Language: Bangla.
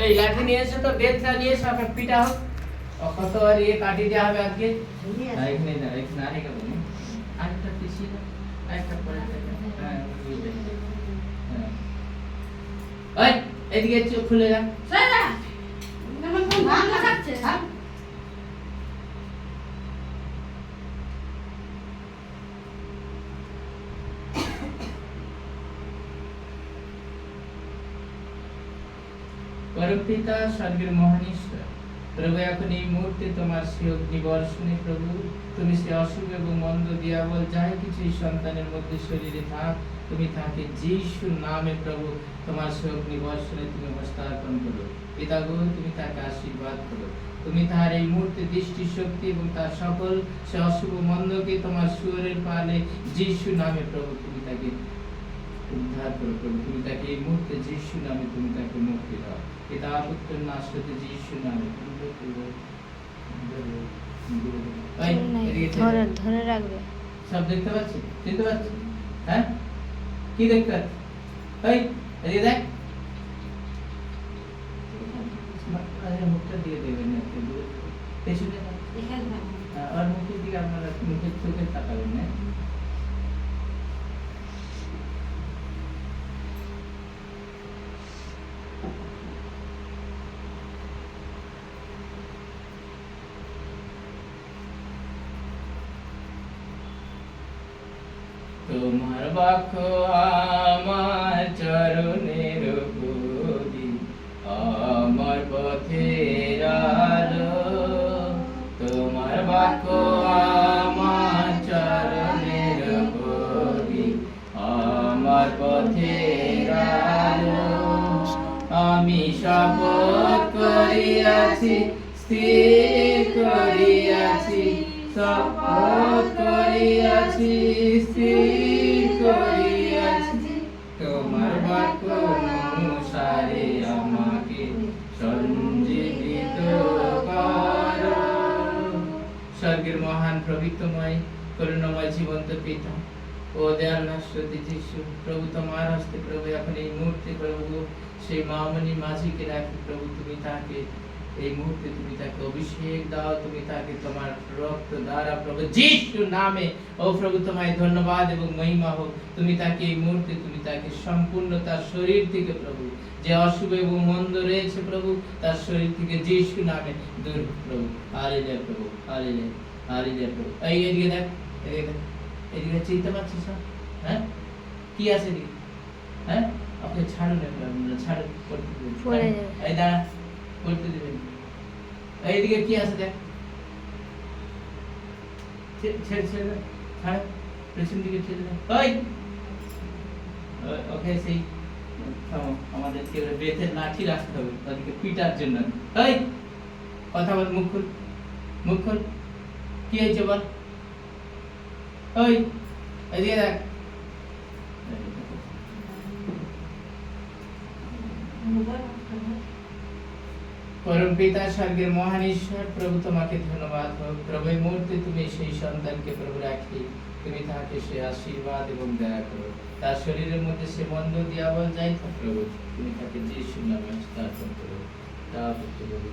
এই লাঠি নিয়ে এসে তো বেতটা নিয়ে এসে আপনার পিটা হোক কত আর ইয়ে কাটি দেওয়া হবে আজকে এখানে না এখানে আরেকটা বলি আরেকটা পিছিয়ে না আরেকটা পরে হ্যাঁ ওই এদিকে চোখ খুলে যা परमपिता स्वर्गीय महान ईश्वर प्रभु এখন এই মুহূর্তে তোমার সেই অগ্নিবর্ষণে প্রভু তুমি সেই অশুভ এবং মন্দ দিয়াবল যাই কিছু এই সন্তানের মধ্যে শরীরে থাক তুমি তাকে যিশুর নামে প্রভু তোমার সেই অগ্নিবর্ষণে তুমি হস্তার্পণ করো পিতা গো তুমি তাকে আশীর্বাদ করো তুমি তার এই মুহূর্তে দৃষ্টি শক্তি এবং তার সকল সে অশুভ মন্দকে তোমার সুরের পালে যিশুর নামে প্রভু তুমি তাকে উদ্ধার করো প্রভু তুমি তাকে এই মুহূর্তে যিশুর নামে তুমি তাকে মুক্তি দাও পিতা পুত্র নাসরতে যিশুর নামে ধরে রাখবে সব দেখতে পাচ্ছি চিনতে পাচ্ছি হ্যাঁ কি দেখতে পাচ্ছি এই এদিকে দেখ মুখটা দিয়ে দেবেন না পেছনে আর মুখের দিকে আপনারা মুখের চোখে তাকাবেন না তোমার বাক্য আমার চরণের প্রদীপ আমার পথের আলো তোমার বাক্য আমার চরণের প্রদীপ আমার পথের আলো আমি শপথ করিয়াছি স্থির করিয়াছি শপথ করিয়াছি স্থির করিয়াছি তোমার বাক্য অনুসারে আমাকে সঞ্জীবিত করো স্বর্গের মহান প্রভৃতময় করুণাময় জীবন্ত পিতা ও দয়াল নাসরতি যিশু প্রভু তোমার হস্তে প্রভু এখন এই মুহূর্তে প্রভু সেই মামনি মাঝিকে রাখি প্রভু তুমি তাকে এই মুহূর্তে তুমি তাকে অভিষেক দাও তুমি তাকে তোমার রক্ত দ্বারা প্রভু যিশুর নামে ও প্রভু তোমায় ধন্যবাদ এবং মহিমা হোক তুমি তাকে এই মুহূর্তে তুমি তাকে সম্পূর্ণ তার শরীর থেকে প্রভু যে অশুভ এবং মন্দ রয়েছে প্রভু তার শরীর থেকে যিশুর নামে দূর প্রভু হালেলুয়া প্রভু হালেলুয়া হালেলুয়া প্রভু এই এদিকে দেখ এদিকে চিনতে পারছিস না হ্যাঁ কি আছে এদিকে হ্যাঁ আপনি ছাড়ুন আপনারা ছাড়ুন করতে দিন এই দাঁড়া করতে দিবেন এইদিকে কি আছে দেখ ছেড়ে ছেড়ে ছাড় পেছন দিকে ছেড়ে ওই ওকে সেই আমাদেরকে বেতের লাঠি রাখতে হবে তাদেরকে পিটার জন্য ওই কথা বল মুখ খুল কি হয়েছে বল ওই এদিকে দেখ পরম পিতা স্বর্গের মহান ঈশ্বর প্রভু তোমাকে ধন্যবাদ হোক প্রভু এই মুহূর্তে তুমি সেই সন্তানকে প্রভু রাখি তুমি তাকে সে আশীর্বাদ এবং দয়া করো তার শরীরের মধ্যে সে মন্দ দিয়াবল যাই থাক প্রভু তুমি তাকে যিশুর নামে স্থাপন করো তা বলি